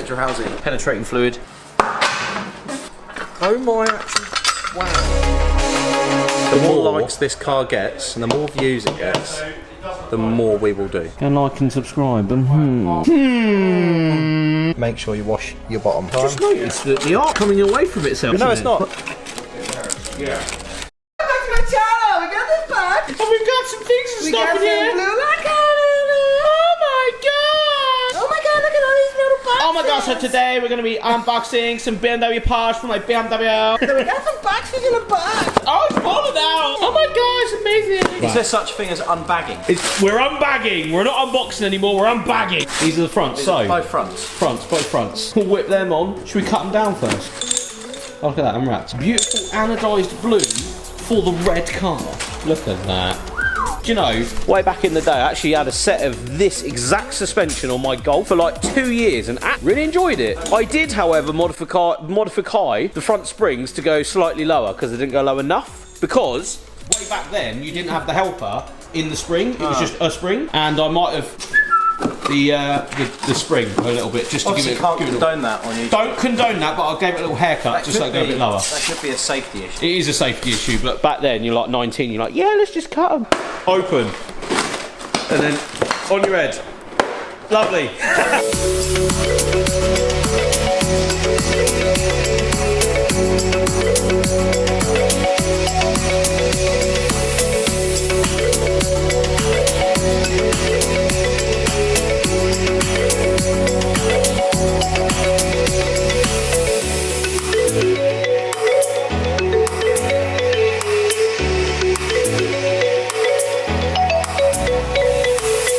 central housing. Penetrating fluid. Oh my actual, wow. The more likes this car gets, and the more views it gets, the more we will do. Go like and subscribe. Make sure you wash your bottom. Just noticed that the art coming away from itself. No, it's not. Yeah. Back to my channel. We got this back. Oh, we've got some things and stuff in here. Blue like Oh my god! look at all these little boxes. Oh my god! So today we're going to be unboxing some BMW parts from my BMW. So we got some boxes in a box. Oh, it's falling out! Oh my god, it's amazing! Is there such a thing as unbagging? We're unbagging. We're not unboxing anymore. We're unbagging. These are the fronts. So both fronts. Both fronts. We'll whip them on. Should we cut them down first? Oh, look at that, unwrapped. Beautiful anodised blue for the red car. Look at that. Do you know, way back in the day, I actually had a set of this exact suspension on my Golf for like 2 years and really enjoyed it. I did, however, modify the front springs to go slightly lower because they didn't go low enough. Because way back then, you didn't have the helper in the spring. It was just a spring, and I might have the spring a little bit just to give it. Can't condone that on you. Don't condone that, but I gave it a little haircut just so it go a bit lower. That should be a safety issue. It is a safety issue, but back then you're like 19. You're like, yeah, let's just cut them. Open, and then on your head. Lovely.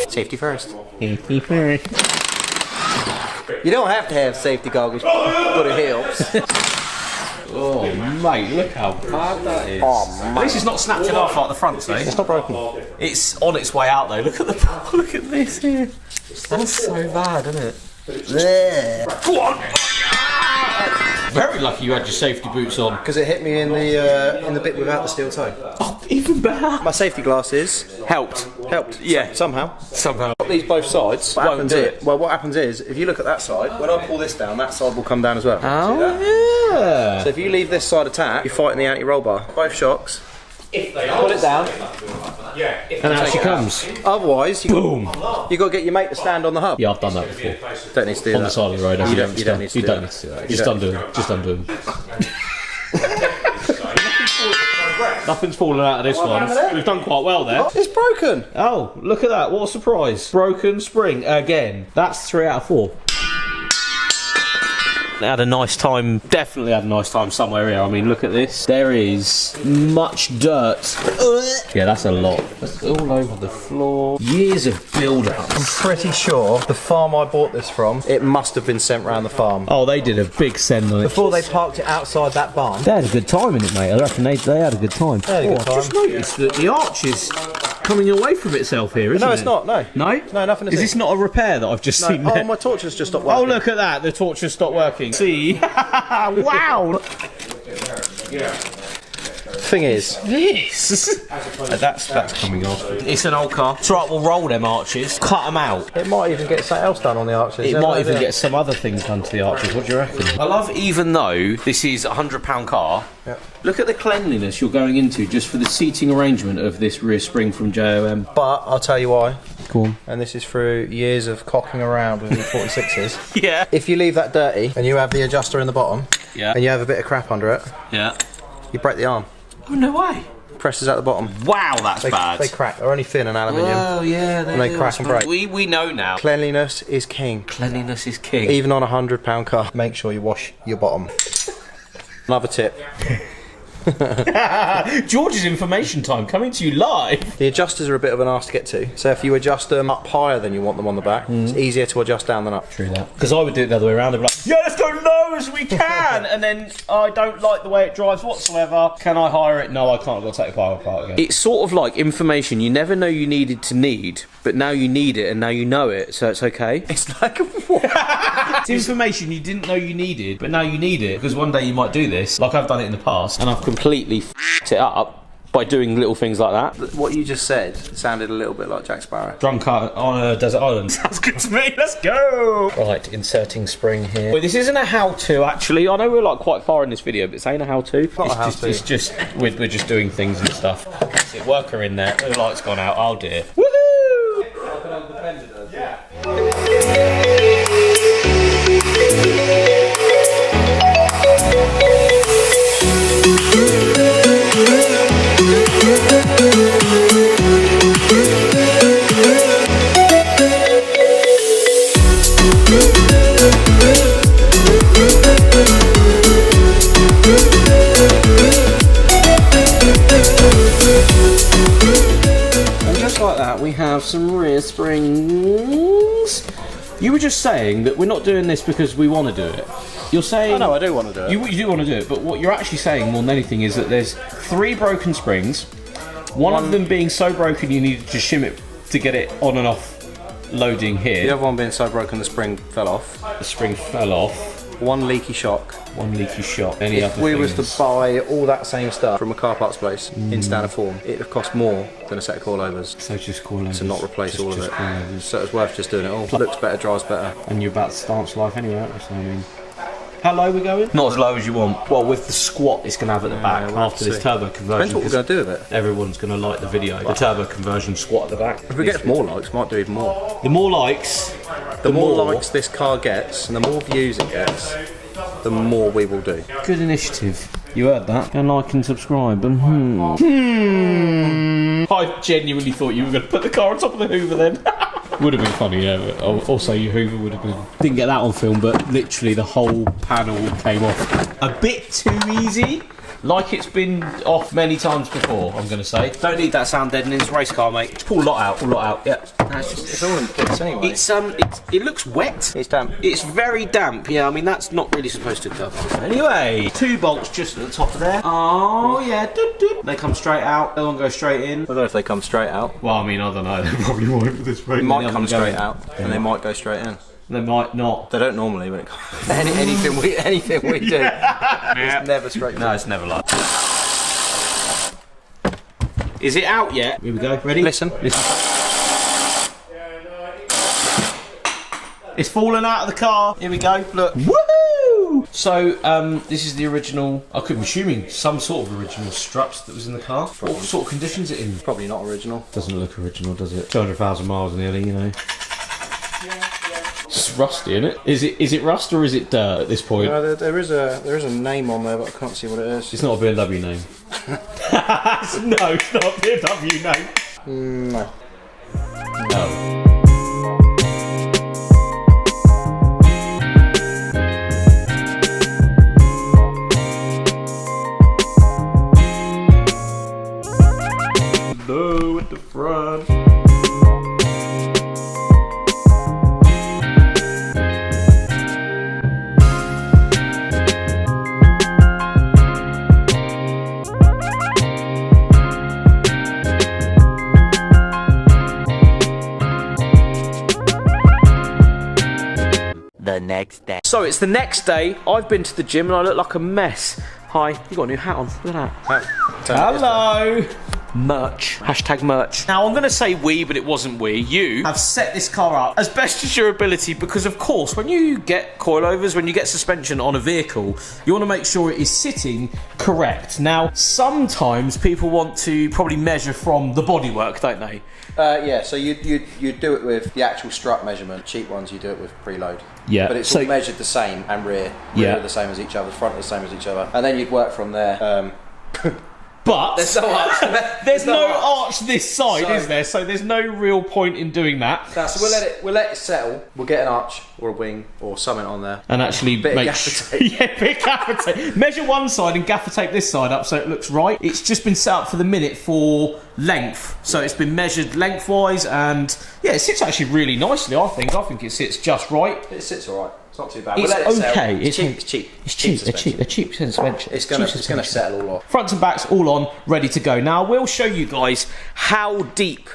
Safety first. Safety first. You don't have to have safety goggles, but it helps. Oh, mate, look how bad that is. Oh, mate. At least it's not snapped it off like the front, eh? It's not broken. It's on its way out though. Look at the look at this here. That's so bad, isn't it? Go on. Very lucky you had your safety boots on. Because it hit me in the bit without the steel toe. Oh, even better. My safety glasses Helped. Yeah, somehow. Got these both sides. Won't do it. Well, what happens is, if you look at that side, when I pull this down, that side will come down as well. Oh, yeah. So if you leave this side attack, you're fighting the anti-roll bar. Both shocks. Pull it down. And out she comes. Otherwise, Boom. you got to get your mate to stand on the hub. Yeah, I've done that before. Don't need to do that. On the side of the road. You don't need to do that. Just undo them. Just undo them. Nothing's fallen out of this one. We've done quite well there. It's broken. Oh, look at that. What a surprise. Broken spring again. That's 3 out of 4. Had a nice time, definitely had a nice time somewhere here. I mean, look at this. There is much dirt. Yeah, that's a lot. That's all over the floor. Years of build-up. I'm pretty sure the farm I bought this from, it must have been sent round the farm. Oh, they did a big send on it. Before they parked it outside that barn. They had a good time in it, mate. I reckon they had a good time. They had a good time. I just noticed that the arch is coming away from itself here, isn't it? No, it's not, no. No? No, nothing to Is see. this not a repair that I've just seen there? Oh, my torch has just stopped working. Oh, look at that. The torch has stopped working. See? Wow. Thing is, This. That's coming off. It's an old car. It's right, we'll roll them arches, cut them out. it might even get something else done on the arches. It might even get some other things done to the arches. What do you reckon? I love, even though this is a £100 car, look at the cleanliness you're going into just for the seating arrangement of this rear spring from JOM. But I'll tell you why. Go on. And this is through years of cocking around with E46s. Yeah. If you leave that dirty and you have the adjuster in the bottom, Yeah. and you have a bit of crap under it, Yeah. you break the arm. Oh, no way. Presses at the bottom. Wow, that's bad. They crack. They're only thin and aluminium. Oh, yeah. And they crack and break. We know now. Cleanliness is king. Cleanliness is king. Even on a £100 car, make sure you wash your bottom. Another tip. George's information time coming to you live. The adjusters are a bit of an arse to get to. So if you adjust them up higher than you want them on the back, it's easier to adjust down than up. True that. Because I would do it the other way around. I'd be like, yeah, let's go low as we can. And then I don't like the way it drives whatsoever. Can I hire it? No, I can't. I've got to take the power apart again. It's sort of like information you never know you needed to need, but now you need it and now you know it, so it's okay. It's like what? It's information you didn't know you needed, but now you need it. Because one day you might do this, like I've done it in the past, and I've completely f***ed it up. by doing little things like that. What you just said sounded a little bit like Jack Sparrow. Drunk on a desert island. Sounds good to me. Let's go. Right, inserting spring here. Wait, this isn't a how-to actually. I know we're like quite far in this video, but it's ain't a how-to. It's just we're just doing things and stuff. That's it. Worker in there. The light's gone out. I'll do it. Woohoo! Yeah. Like that, we have some rear springs. You were just saying that we're not doing this because we want to do it. You're saying... Oh, no, I do want to do it. You do want to do it, but what you're actually saying more than anything is that there's 3 broken springs, one of them being so broken you needed to shim it to get it on and off loading here. The other one being so broken the spring fell off. The spring fell off. One leaky shock. One leaky shock. Any If other we things? was to buy all that same stuff from a car parts place in standard form, it'd have cost more than a set of coilovers. So just coilovers. To not replace all of it. Coilovers. So it's worth just doing it all. Looks better, drives better. And you're about to stance life anyway, aren't you? So, I mean, how low are we going? Not as low as you want. Well, with the squat it's going to have at the back we'll after this turbo conversion. Depends what we're going to do with it. Everyone's going to like the video. The turbo conversion squat at the back. If we get more likes, might do even more. The more likes, The more likes this car gets, and the more views it gets, the more we will do. Good initiative. You heard that? Go like and subscribe. I genuinely thought you were going to put the car on top of the Hoover then. Would have been funny, yeah. But also, your Hoover would have been. Didn't get that on film, but literally the whole panel came off a bit too easy. Like it's been off many times before, I'm going to say. Don't need that sound deadening. It's a race car, mate. Pull a lot out, yeah. It's all in bits anyway. It looks wet. It's damp. It's very damp, yeah. I mean, that's not really supposed to go. Anyway, 2 bolts just at the top of there. Oh, yeah. Doot, doot. They come straight out. They won't go straight in. I don't know if they come straight out. Well, I mean, I don't know. They probably won't for this rate. They might come straight out, and they might go straight in. They might not. They don't normally, but anything we do, it's never straight. No, it's never like that. Is it out yet? Here we go. Ready? Listen. It's fallen out of the car. Here we go. Look. Woohoo! So, this is the original. I could be assuming some sort of original struts that was in the car. What sort of condition is it in? Probably not original. Doesn't look original, does it? 200,000 miles nearly, you know. It's rusty, isn't it? Is it rust or is it dirt at this point? There is a name on there, but I can't see what it is. It's not a BMW name. No, it's not a BMW name. No. No. Low at the front. The next day. So it's the next day. I've been to the gym and I look like a mess. Hi, you got a new hat on. Look at that. Hello. Merch. Hashtag merch. Now I'm going to say we, but it wasn't we. You have set this car up as best as your ability because, of course, when you get coilovers, when you get suspension on a vehicle, you want to make sure it is sitting correct. Now, sometimes people want to probably measure from the bodywork, don't they? Yeah, so you do it with the actual strut measurement. Cheap ones you do it with preload. Yeah. But it's all measured the same, and rear Yeah. are the same as each other, front are the same as each other, and then you'd work from there. But There's no arch. there's no arch this side, is there? So there's no real point in doing that. So we'll let it settle. We'll get an arch or a wing or something on there. And actually Bit of make gaffer tape. yeah, bit of gaffer tape. Measure one side and gaffer tape this side up so it looks right. It's just been set up for the minute for length, so it's been measured lengthwise, and yeah, it sits actually really nicely. I think it sits just right. It sits all right. It's not too bad. It's We'll let it settle. okay. It's cheap. It's cheap. A cheap suspension. It's gonna settle all off. Front and back's all on, ready to go. Now, we'll show you guys how deep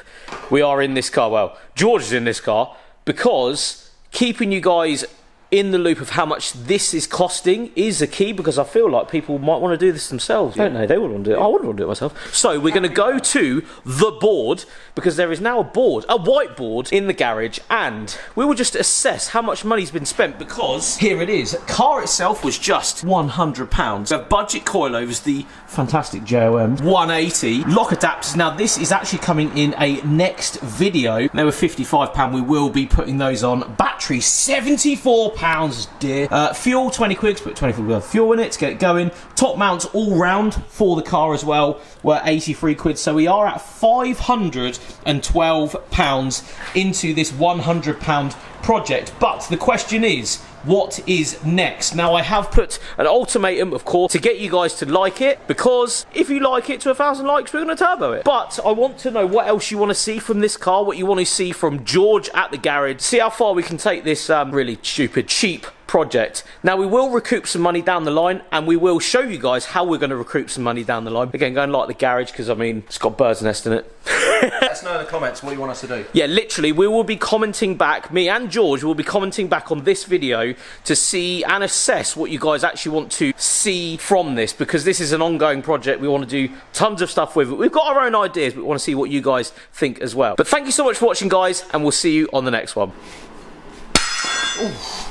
we are in this car. Well, George is in this car because keeping you guys in the loop of how much this is costing is a key, because I feel like people might want to do this themselves, don't they? They would want to do it. I would want to do it myself. So we're going to go to the board, because there is now a whiteboard in the garage, and we will just assess how much money's been spent, because here it is. Car itself was just £100. We have budget coilovers, the fantastic JOMs, 180. Lock adapters. Now this is actually coming in a next video. They were £55. We will be putting those on. Battery, £74, dear. Fuel, 20 quid, put 20 quid worth of fuel in it to get it going. Top mounts all round for the car as well were 83 quid. So we are at £512 into this £100 project. But the question is, what is next? Now I have put an ultimatum, of course, to get you guys to like it, because if you like it to 1,000 likes, we're going to turbo it. But I want to know what else you want to see from this car, what you want to see from George at the garage, see how far we can take this really stupid, cheap project. Now we will recoup some money down the line, and we will show you guys how we're going to recoup some money down the line. Again, go and like the garage, because I mean, it's got bird's nest in it. Let us know in the comments what you want us to do. Yeah, literally, we will be commenting back, me and George will be commenting back on this video to see and assess what you guys actually want to see from this, because this is an ongoing project. We want to do tons of stuff with it. We've got our own ideas, but we want to see what you guys think as well. But thank you so much for watching, guys, and we'll see you on the next one. Ooh.